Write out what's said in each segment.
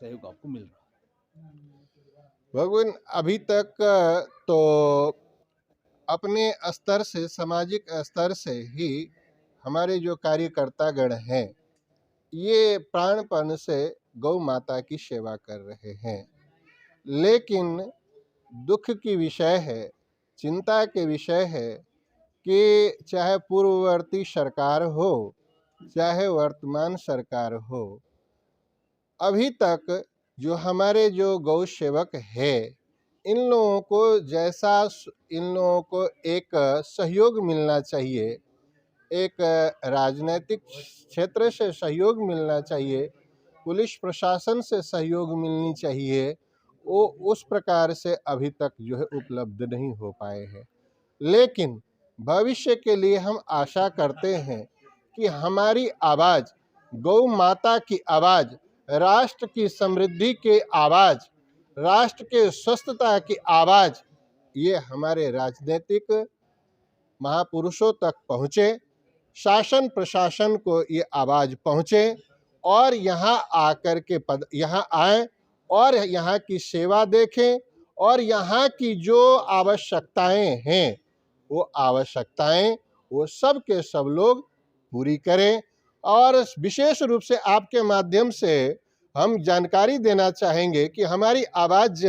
सहयोग आपको मिल रहा भगवान अभी तक तो अपने स्तर से, सामाजिक स्तर से ही हमारे जो कार्यकर्तागण हैं, ये प्राणपण से गौ माता की सेवा कर रहे हैं। लेकिन दुख की विषय है, चिंता के विषय है कि चाहे पूर्ववर्ती सरकार हो, चाहे वर्तमान सरकार हो, अभी तक जो हमारे जो गौ सेवक है, इन लोगों को जैसा इन लोगों को एक सहयोग मिलना चाहिए, एक राजनीतिक क्षेत्र से सहयोग मिलना चाहिए, पुलिस प्रशासन से सहयोग मिलनी चाहिए, वो उस प्रकार से अभी तक जो है उपलब्ध नहीं हो पाए हैं। लेकिन भविष्य के लिए हम आशा करते हैं कि हमारी आवाज़, गौ माता की आवाज़, राष्ट्र की समृद्धि की आवाज़, राष्ट्र के स्वस्थता की आवाज़, ये हमारे राजनीतिक महापुरुषों तक पहुँचे, शासन प्रशासन को ये आवाज़ पहुँचे और यहाँ आकर के यहाँ आए और यहाँ की सेवा देखें और यहाँ की जो आवश्यकताएं हैं, वो आवश्यकताएं वो सब के सब लोग पूरी करें। और विशेष रूप से आपके माध्यम से हम जानकारी देना चाहेंगे कि हमारी आवाज़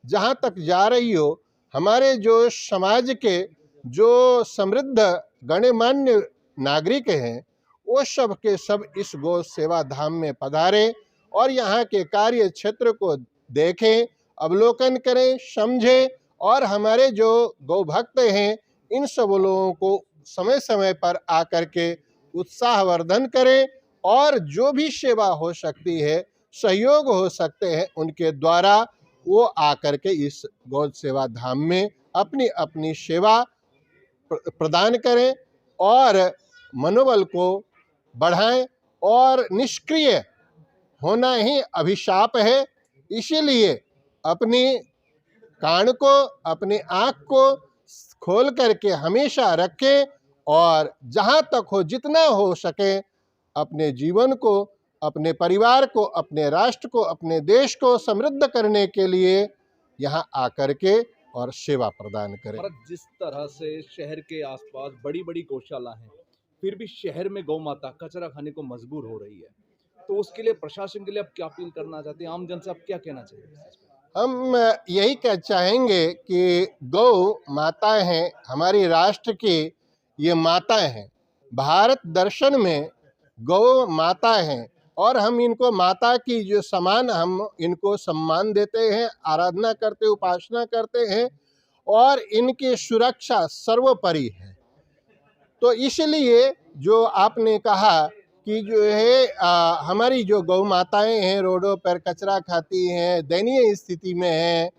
जहाँ तक जा रही हो, हमारे जो समाज के जो समृद्ध गण्यमान्य नागरिक हैं, वो सब के सब इस गौ सेवा धाम में पधारें और यहाँ के कार्य क्षेत्र को देखें, अवलोकन करें, समझें और हमारे जो गौ भक्त हैं, इन सब लोगों को समय समय पर आकर के उत्साहवर्धन करें और जो भी सेवा हो सकती है, सहयोग हो सकते हैं, उनके द्वारा वो आकर के इस गौ सेवा धाम में अपनी अपनी सेवा प्रदान करें और मनोबल को बढ़ाएं। और निष्क्रिय होना ही अभिशाप है, इसीलिए अपनी कान को, अपनी आँख को खोल करके हमेशा रखें और जहाँ तक हो, जितना हो सके, अपने जीवन को, अपने परिवार को, अपने राष्ट्र को, अपने देश को समृद्ध करने के लिए यहाँ आकर के और सेवा प्रदान करें। है। जिस तरह से शहर के आसपास बड़ी बड़ी गौशाला हैं, फिर भी शहर में गौ माता कचरा खाने को मजबूर हो रही है, तो उसके लिए प्रशासन के लिए आप क्या अपील करना चाहते हैं? आम जन से आप क्या कहना चाहिए? हम यही कह चाहेंगे कि गौ माताएं हैं, हमारी राष्ट्र की ये माताएं हैं। भारत दर्शन में गौ माता हैं और हम इनको माता की जो समान हम इनको सम्मान देते हैं, आराधना करते, उपासना करते हैं और इनकी सुरक्षा सर्वोपरि है। तो इसलिए जो आपने कहा कि जो है हमारी जो गौ माताएं हैं, रोडों पर कचरा खाती हैं, दयनीय स्थिति में हैं,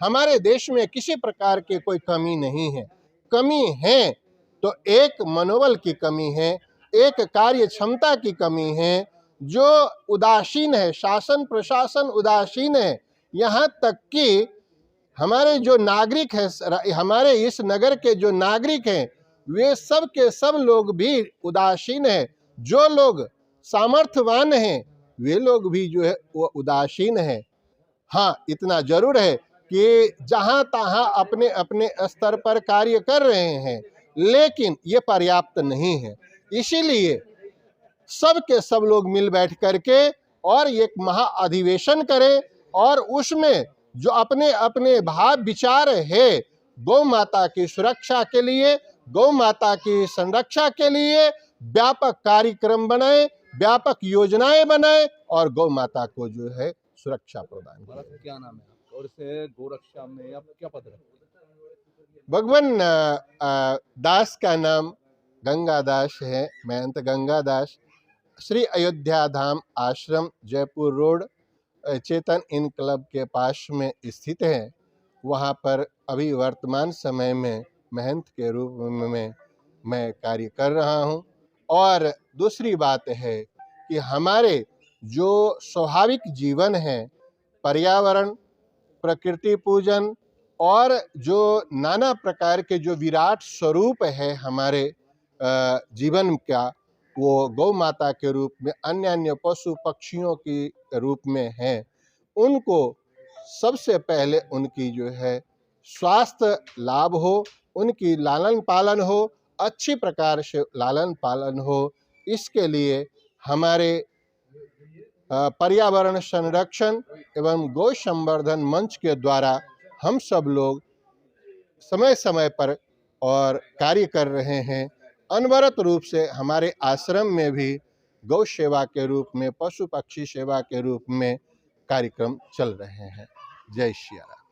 हमारे देश में किसी प्रकार की कोई कमी नहीं है। कमी है तो एक मनोबल की कमी है, एक कार्य क्षमता की कमी है, जो उदासीन है, शासन प्रशासन उदासीन है। यहाँ तक कि हमारे जो नागरिक हैं, हमारे इस नगर के जो नागरिक हैं, वे सब के सब लोग भी उदासीन हैं। जो लोग सामर्थ्यवान हैं, वे लोग भी जो है वो उदासीन हैं। हाँ, इतना जरूर है कि जहाँ तहाँ अपने अपने स्तर पर कार्य कर रहे हैं, लेकिन ये पर्याप्त नहीं है। इसीलिए सब के सब लोग मिल बैठ करके और एक महाअधिवेशन करें और उसमें जो अपने अपने भाव विचार है, गौ माता की सुरक्षा के लिए, गौ माता की संरक्षा के लिए व्यापक कार्यक्रम बनाएं, व्यापक योजनाएं बनाएं और गौ माता को जो है सुरक्षा प्रदान करें। क्या नाम है आपका और इसे गोरक्षा में आप क्या पद रखते हैं? भगवान दास का नाम गंगा दास है, महंत गंगा दास। श्री अयोध्या धाम आश्रम, जयपुर रोड, चेतन इन क्लब के पास में स्थित है। वहाँ पर अभी वर्तमान समय में महंत के रूप में मैं कार्य कर रहा हूँ। और दूसरी बात है कि हमारे जो स्वाभाविक जीवन है, पर्यावरण, प्रकृति पूजन और जो नाना प्रकार के जो विराट स्वरूप है हमारे जीवन का, वो गौ माता के रूप में, अन्य अन्य पशु पक्षियों के रूप में है। उनको सबसे पहले उनकी जो है स्वास्थ्य लाभ हो, उनकी लालन पालन हो, अच्छी प्रकार से लालन पालन हो। इसके लिए हमारे पर्यावरण संरक्षण एवं गौ संवर्धन मंच के द्वारा हम सब लोग समय समय पर और कार्य कर रहे हैं। अनवरत रूप से हमारे आश्रम में भी गौ सेवा के रूप में, पशु पक्षी सेवा के रूप में कार्यक्रम चल रहे हैं। जय श्री राम।